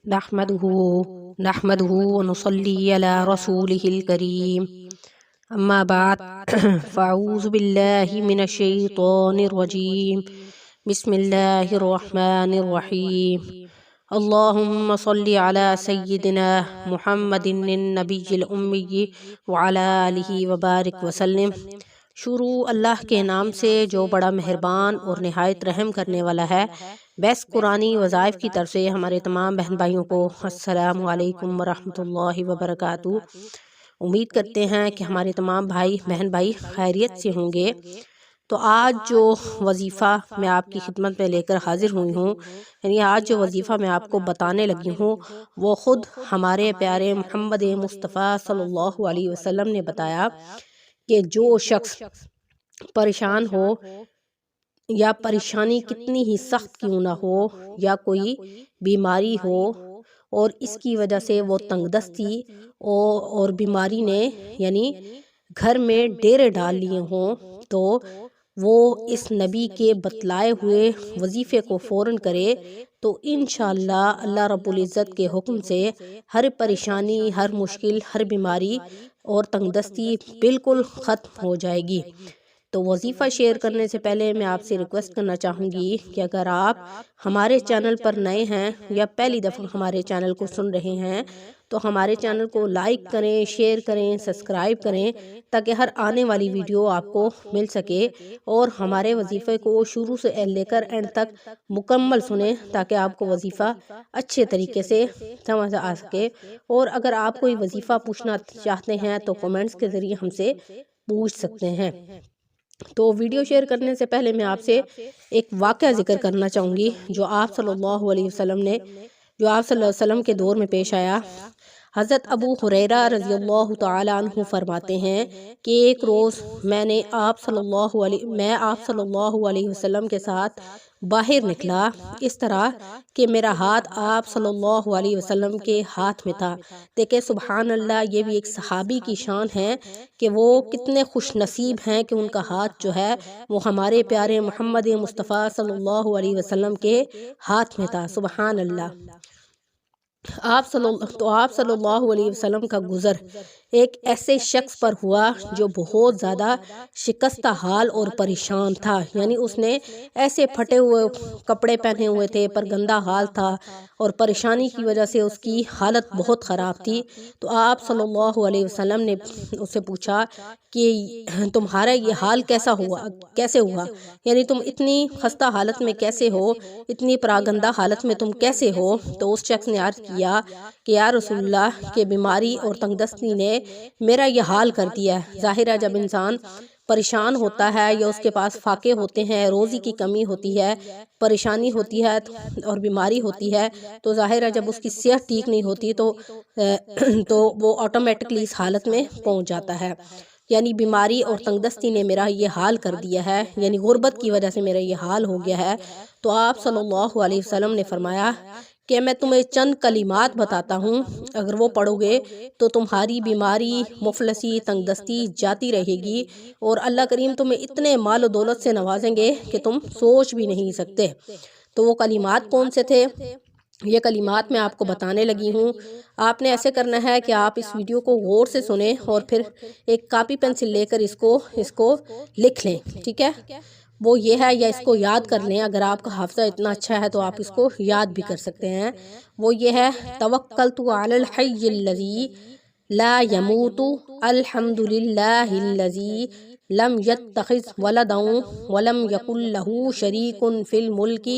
نحمده ونصلي على رسوله الكريم أما بعد فأعوذ بالله من الشيطان الرجيم بسم الله الرحمن الرحيم اللهم صل على سيدنا محمد النبي الأمي وعلى آله وبارك وسلم۔ شروع اللہ کے نام سے جو بڑا مہربان اور نہایت رحم کرنے والا ہے۔ بیس قرآنی وظائف کی طرف سے ہمارے تمام بہن بھائیوں کو السلام علیکم ورحمۃ اللہ وبرکاتہ۔ امید کرتے ہیں کہ ہمارے تمام بہن بھائی خیریت سے ہوں گے۔ تو آج جو وظیفہ میں آپ کی خدمت میں لے کر حاضر ہوئی ہوں، یعنی آج جو وظیفہ میں آپ کو بتانے لگی ہوں، وہ خود ہمارے پیارے محمد مصطفیٰ صلی اللہ علیہ وسلم نے بتایا کہ جو شخص پریشان ہو یا پریشانی کتنی ہی سخت کیوں نہ ہو، یا کوئی بیماری ہو اور اس کی وجہ سے وہ تنگ دستی اور بیماری نے یعنی گھر میں ڈیرے ڈال لیے ہوں، تو وہ اس نبی کے بتلائے ہوئے وظیفے کو فوراً کرے تو انشاءاللہ اللہ رب العزت کے حکم سے ہر پریشانی، ہر مشکل، ہر بیماری اور تنگ دستی بالکل ختم ہو جائے گی۔ تو وظیفہ شیئر کرنے سے پہلے میں آپ سے ریکویسٹ کرنا چاہوں گی کہ اگر آپ ہمارے چینل پر نئے ہیں یا پہلی دفعہ ہمارے چینل کو سن رہے ہیں تو ہمارے چینل کو لائک کریں، شیئر کریں، سبسکرائب کریں تاکہ ہر آنے والی ویڈیو آپ کو مل سکے، اور ہمارے وظیفے کو شروع سے لے کر اینڈ تک مکمل سنیں تاکہ آپ کو وظیفہ اچھے طریقے سے سمجھ آ سکے۔ اور اگر آپ کوئی وظیفہ پوچھنا چاہتے ہیں تو کمنٹس کے ذریعے ہم سے پوچھ سکتے ہیں۔ تو ویڈیو شیئر کرنے سے پہلے میں آپ سے ایک واقعہ ذکر کرنا چاہوں گی جو آپ صلی اللہ علیہ وسلم کے دور میں پیش آیا۔ حضرت ابو ہریرہ رضی اللہ تعالی عنہ فرماتے ہیں کہ ایک روز میں آپ صلی اللہ علیہ وسلم کے ساتھ باہر نکلا، اس طرح کہ میرا ہاتھ آپ صلی اللہ علیہ وسلم کے ہاتھ میں تھا۔ دیکھیں سبحان اللہ، یہ بھی ایک صحابی کی شان ہے کہ وہ کتنے خوش نصیب ہیں کہ ان کا ہاتھ جو ہے وہ ہمارے پیارے محمد مصطفیٰ صلی اللہ علیہ وسلم کے ہاتھ میں تھا۔ سبحان اللہ۔ آپ صلی اللہ علیہ وسلم کا گزر ایک ایسے شخص پر ہوا جو بہت زیادہ شکستہ حال اور پریشان تھا، یعنی اس نے ایسے پھٹے ہوئے کپڑے پہنے ہوئے تھے پر گندا حال تھا اور پریشانی کی وجہ سے اس کی حالت بہت خراب تھی۔ تو آپ صلی اللہ علیہ وسلم نے اس سے پوچھا کہ تمہارا یہ حال کیسے ہوا، یعنی تم اتنی خستہ حالت میں کیسے ہو، اتنی پراگندہ حالت میں تم کیسے ہو؟ تو اس شخص نے عرض کیا کہ یا رسول اللہ کہ بیماری اور تنگ دستی نے میرا یہ حال کر دیا ہے۔ ظاہر ہے جب انسان پریشان ہوتا ہے یا اس کے پاس فاقے ہوتے ہیں، روزی کی کمی ہوتی ہے، پریشانی ہوتی ہے اور بیماری ہوتی ہے، تو ظاہر ہے جب اس کی صحت ٹھیک نہیں ہوتی تو وہ آٹومیٹکلی اس حالت میں پہنچ جاتا ہے۔ یعنی بیماری اور تنگ دستی نے میرا یہ حال کر دیا ہے، یعنی غربت کی وجہ سے میرا یہ حال ہو گیا ہے۔ تو آپ صلی اللہ علیہ وسلم نے فرمایا کہ میں تمہیں چند کلمات بتاتا ہوں، اگر وہ پڑھو گے تو تمہاری بیماری، مفلسی، تنگ دستی جاتی رہے گی، اور اللہ کریم تمہیں اتنے مال و دولت سے نوازیں گے کہ تم سوچ بھی نہیں سکتے۔ تو وہ کلمات کون سے تھے؟ یہ کلمات میں آپ کو بتانے لگی ہوں۔ آپ نے ایسے کرنا ہے کہ آپ اس ویڈیو کو غور سے سنیں اور پھر ایک کاپی پینسل لے کر اس کو لکھ لیں، ٹھیک ہے؟ وہ یہ ہے، یا اس کو یاد کر لیں، اگر آپ کا حافظہ اتنا اچھا ہے تو آپ اس کو یاد بھی کر سکتے ہیں۔ وہ یہ ہے، توکلت علی الحی الذی لا يموت الحمد للہ الذی لم يتخذ ولدا ولم یکن لہ شریک فی الملک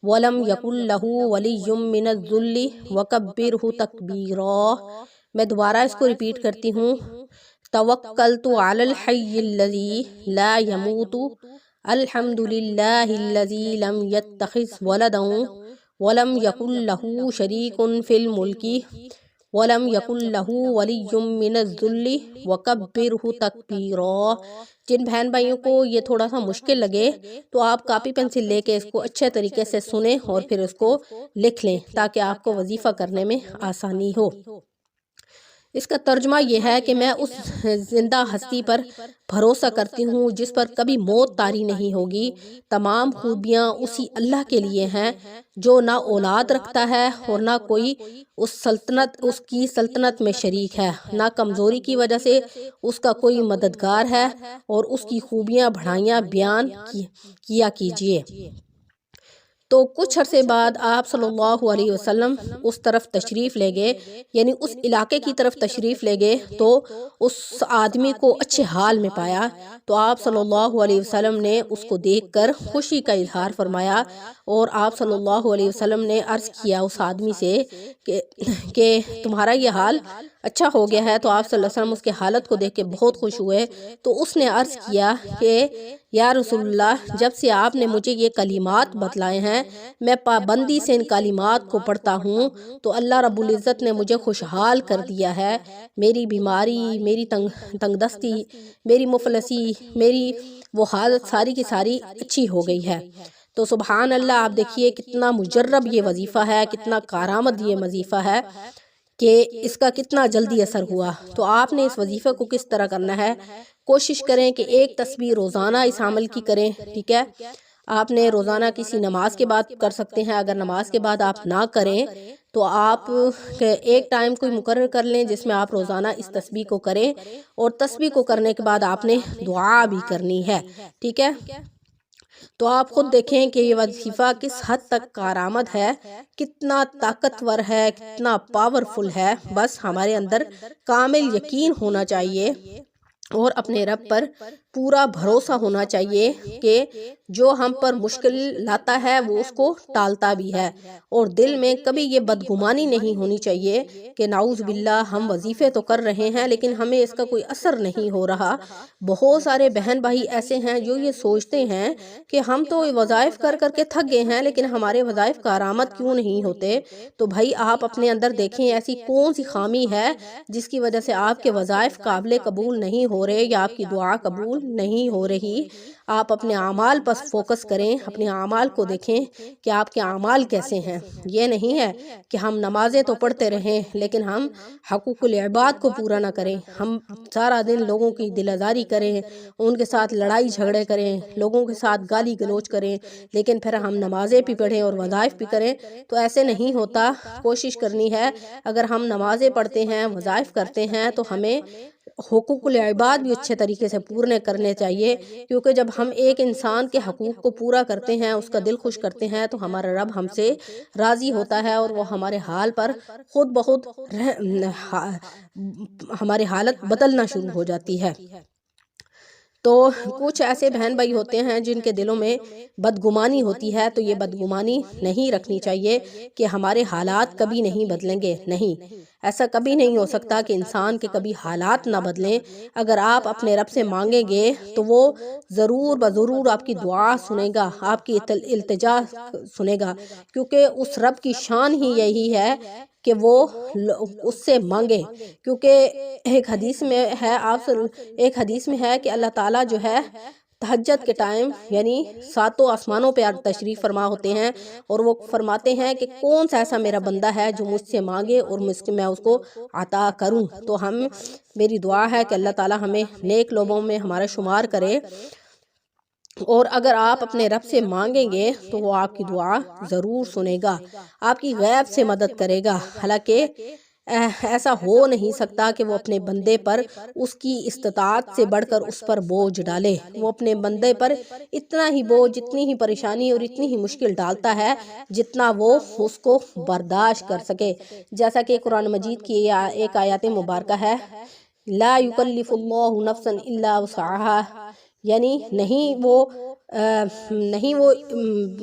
وَلَمْ يَكُنْ لَهُ وَلِيٌّ مِّنَ الذُّلِّ وَكَبِّرْهُ تَكْبِيرًا۔ میں دوبارہ اس کو ریپیٹ کرتی ہوں، توکلت علی الحی الذی لا يموت الحمد للہ الذی لم يتخذ ولدا ولم یکن لہ شریک فی الملک وَلَمْ يَكُنْ لَهُ وَلِيٌّ مِّنَ الذُّلِّ وَكَبِّرْهُ تَكْبِيرًا۔ جن بہن بھائیوں کو یہ تھوڑا سا مشکل لگے تو آپ کاپی پینسل لے کے اس کو اچھے طریقے سے سنیں اور پھر اس کو لکھ لیں تاکہ آپ کو وظیفہ کرنے میں آسانی ہو۔ اس کا ترجمہ یہ ہے کہ میں اس زندہ ہستی پر بھروسہ کرتی ہوں جس پر کبھی موت طاری نہیں ہوگی۔ تمام خوبیاں اسی اللہ کے لیے ہیں جو نہ اولاد رکھتا ہے اور نہ کوئی اس کی سلطنت میں شریک ہے، نہ کمزوری کی وجہ سے اس کا کوئی مددگار ہے، اور اس کی خوبیاں بڑھائیاں بیان کیا کیجیے۔ تو کچھ عرصے بعد آپ صلی اللہ علیہ وسلم اس طرف تشریف لے گئے، یعنی اس علاقے کی طرف تشریف لے گئے، تو اس آدمی کو اچھے حال میں پایا، تو آپ صلی اللہ علیہ وسلم نے اس کو دیکھ کر خوشی کا اظہار فرمایا، اور آپ صلی اللہ علیہ وسلم نے عرض کیا اس آدمی سے کہ تمہارا یہ حال اچھا ہو گیا ہے، تو آپ صلی اللہ علیہ وسلم اس کے حالت کو دیکھ کے بہت خوش ہوئے، تو اس نے عرض کیا کہ یا رسول اللہ، جب سے آپ نے مجھے یہ کلمات بتلائے ہیں، میں پابندی سے ان کلمات کو پڑھتا ہوں، تو اللہ رب العزت نے مجھے خوشحال کر دیا ہے، میری بیماری، میری تنگ دستی، میری مفلسی، میری وہ حالت ساری کی ساری اچھی ہو گئی ہے۔ تو سبحان اللہ، آپ دیکھیے کتنا مجرب یہ وظیفہ ہے، کتنا کارآمد یہ وظیفہ ہے کہ اس کا کتنا جلدی اثر ہوا۔ تو آپ نے اس وظیفے کو کس طرح کرنا ہے؟ کوشش کریں کہ ایک تسبیح روزانہ اس عمل کی کریں، ٹھیک ہے؟ آپ نے روزانہ کسی نماز کے بعد کر سکتے ہیں، اگر نماز کے بعد آپ نہ کریں تو آپ ایک ٹائم کوئی مقرر کر لیں جس میں آپ روزانہ اس تسبیح کو کریں، اور تسبیح کو کرنے کے بعد آپ نے دعا بھی کرنی ہے، ٹھیک ہے؟ تو آپ خود دیکھیں کہ یہ وظیفہ کس حد تک کارآمد ہے، کتنا طاقتور ہے، کتنا پاورفل ہے۔ بس ہمارے اندر کامل یقین ہونا چاہیے اور اپنے رب پر پورا بھروسہ ہونا چاہیے کہ جو ہم پر مشکل لاتا ہے وہ اس کو ٹالتا بھی ہے، اور دل میں کبھی یہ بدگمانی نہیں ہونی چاہیے کہ نعوذ باللہ ہم وظیفے تو کر رہے ہیں لیکن ہمیں اس کا کوئی اثر نہیں ہو رہا۔ بہت سارے بہن بھائی ایسے ہیں جو یہ سوچتے ہیں کہ ہم تو وظائف کر کر کے تھک گئے ہیں لیکن ہمارے وظائف کارآمد کیوں نہیں ہوتے؟ تو بھائی آپ اپنے اندر دیکھیں ایسی کون سی خامی ہے جس کی وجہ سے آپ کے وظائف قابل قبول نہیں ہو رہے یا آپ کی دعا قبول نہیں ہو رہی۔ آپ اپنے اعمال پر فوکس کریں، اپنے اعمال کو دیکھیں کہ آپ کے اعمال کیسے ہیں۔ یہ نہیں ہے کہ ہم نمازیں تو پڑھتے رہیں لیکن ہم حقوق العباد کو پورا نہ کریں، ہم سارا دن لوگوں کی دل آزاری کریں، ان کے ساتھ لڑائی جھگڑے کریں، لوگوں کے ساتھ گالی گلوچ کریں، لیکن پھر ہم نمازیں بھی پڑھیں اور وظائف بھی کریں، تو ایسے نہیں ہوتا۔ کوشش کرنی ہے اگر ہم نمازیں پڑھتے ہیں، وظائف کرتے ہیں، تو ہمیں حقوق العباد بھی اچھے طریقے سے پورے کرنے چاہیے، کیونکہ جب ہم ایک انسان کے حقوق کو پورا کرتے ہیں، اس کا دل خوش کرتے ہیں، تو ہمارا رب ہم سے راضی ہوتا ہے اور وہ ہمارے حال پر خود بخود ہماری حالت بدلنا شروع ہو جاتی ہے۔ تو کچھ ایسے بہن بھائی ہوتے ہیں جن کے دلوں میں بدگمانی ہوتی ہے، تو یہ بدگمانی نہیں رکھنی چاہیے کہ ہمارے حالات کبھی نہیں بدلیں گے۔ نہیں، ایسا کبھی نہیں ہو سکتا کہ انسان کے کبھی حالات نہ بدلیں۔ اگر آپ اپنے رب سے مانگیں گے تو وہ ضرور بضرور آپ کی دعا سنے گا، آپ کی التجا سنے گا، کیونکہ اس رب کی شان ہی یہی ہے کہ وہ اس سے مانگے۔ کیونکہ ایک حدیث میں ہے کہ اللہ تعالیٰ جو ہے تہجد کے ٹائم یعنی ساتوں آسمانوں پہ تشریف فرما ہوتے ہیں، اور وہ فرماتے ہیں کہ کون سا ایسا میرا بندہ ہے جو مجھ سے مانگے اور میں اس کو عطا کروں۔ تو میری دعا ہے کہ اللہ تعالیٰ ہمیں نیک لوگوں میں ہمارا شمار کرے، اور اگر آپ اپنے رب سے مانگیں گے تو وہ آپ کی دعا ضرور سنے گا، آپ کی غیب سے مدد کرے گا۔ حالانکہ ایسا ہو نہیں سکتا کہ وہ اپنے بندے پر اس کی استطاعت سے بڑھ کر اس پر بوجھ ڈالے۔ وہ اپنے بندے پر اتنا ہی بوجھ، اتنی ہی پریشانی اور اتنی ہی مشکل ڈالتا ہے جتنا وہ اس کو برداشت کر سکے۔ جیسا کہ قرآن مجید کی ایک آیات مبارکہ ہے، لا یکلف اللہ نفسا الا وسعها، یعنی نہیں وہ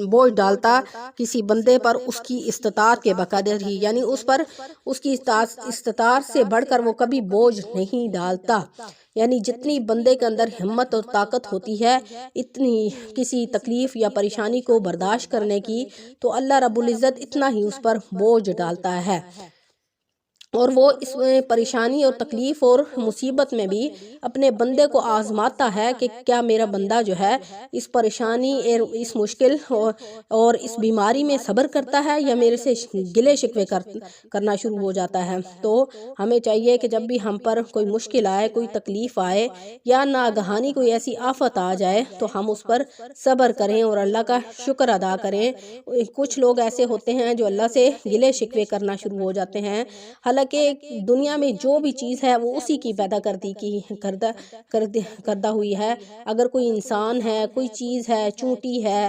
بوجھ ڈالتا کسی بندے پر اس کی استطاعت کے بقدر ہی، یعنی اس پر اس کی استطاعت سے بڑھ کر وہ کبھی بوجھ نہیں ڈالتا۔ یعنی جتنی بندے کے اندر ہمت اور طاقت ہوتی ہے اتنی کسی تکلیف یا پریشانی کو برداشت کرنے کی، تو اللہ رب العزت اتنا ہی اس پر بوجھ ڈالتا ہے۔ اور وہ اس پریشانی اور تکلیف اور مصیبت میں بھی اپنے بندے کو آزماتا ہے کہ کیا میرا بندہ جو ہے اس پریشانی اس مشکل اور اس بیماری میں صبر کرتا ہے یا میرے سے گلے شکوے کرنا شروع ہو جاتا ہے۔ تو ہمیں چاہیے کہ جب بھی ہم پر کوئی مشکل آئے، کوئی تکلیف آئے یا ناگہانی کوئی ایسی آفت آ جائے تو ہم اس پر صبر کریں اور اللہ کا شکر ادا کریں۔ کچھ لوگ ایسے ہوتے ہیں جو اللہ سے گلے شکوے کرنا شروع ہو جاتے ہیں، حالانکہ دنیا میں جو بھی چیز ہے وہ اسی کی پیدا کردہ ہوئی ہے۔ اگر کوئی انسان ہے، کوئی چیز ہے، چونٹی ہے،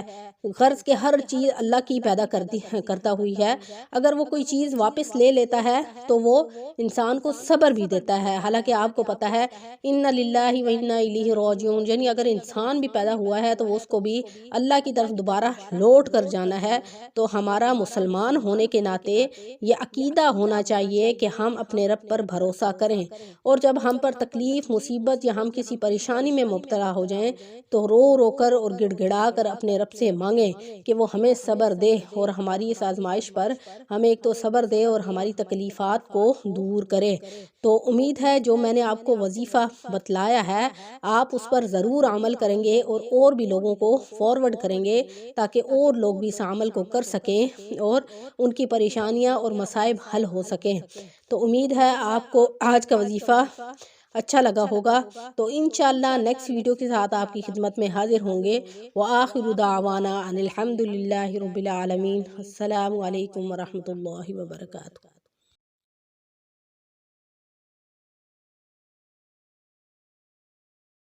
غرض کہ ہر چیز اللہ کی پیدا کردہ ہوئی ہے۔ اگر وہ کوئی چیز واپس لے لیتا ہے تو وہ انسان کو صبر بھی دیتا ہے، حالانکہ آپ کو پتہ ہے اِنَّ لِلَّهِ وَإِنَّا إِلَيْهِ راجعون، یعنی اگر انسان بھی پیدا ہوا ہے تو وہ اس کو بھی اللہ کی طرف دوبارہ لوٹ کر جانا ہے۔ تو ہمارا مسلمان ہونے کے ناطے یہ عقیدہ ہونا چاہیے کہ ہم اپنے رب پر بھروسہ کریں، اور جب ہم پر تکلیف، مصیبت یا ہم کسی پریشانی میں مبتلا ہو جائیں تو رو رو کر اور گڑ گڑا کر اپنے رب سے مانگیں کہ وہ ہمیں صبر دے اور ہماری اس آزمائش پر ہمیں ایک تو صبر دے اور ہماری تکلیفات کو دور کرے۔ تو امید ہے جو میں نے آپ کو وظیفہ بتلایا ہے آپ اس پر ضرور عمل کریں گے اور بھی لوگوں کو فارورڈ کریں گے تاکہ اور لوگ بھی اس عمل کو کر سکیں اور ان کی پریشانیاں اور مصائب حل ہو سکیں۔ تو امید ہے آپ کو آج کا وظیفہ اچھا لگا ہوگا، تو انشاءاللہ نیکسٹ ویڈیو کے ساتھ آپ کی خدمت میں حاضر ہوں گے۔ وآخر دعوانا ان الحمد للہ رب العالمین۔ السلام علیکم ورحمۃ اللہ وبرکاتہ۔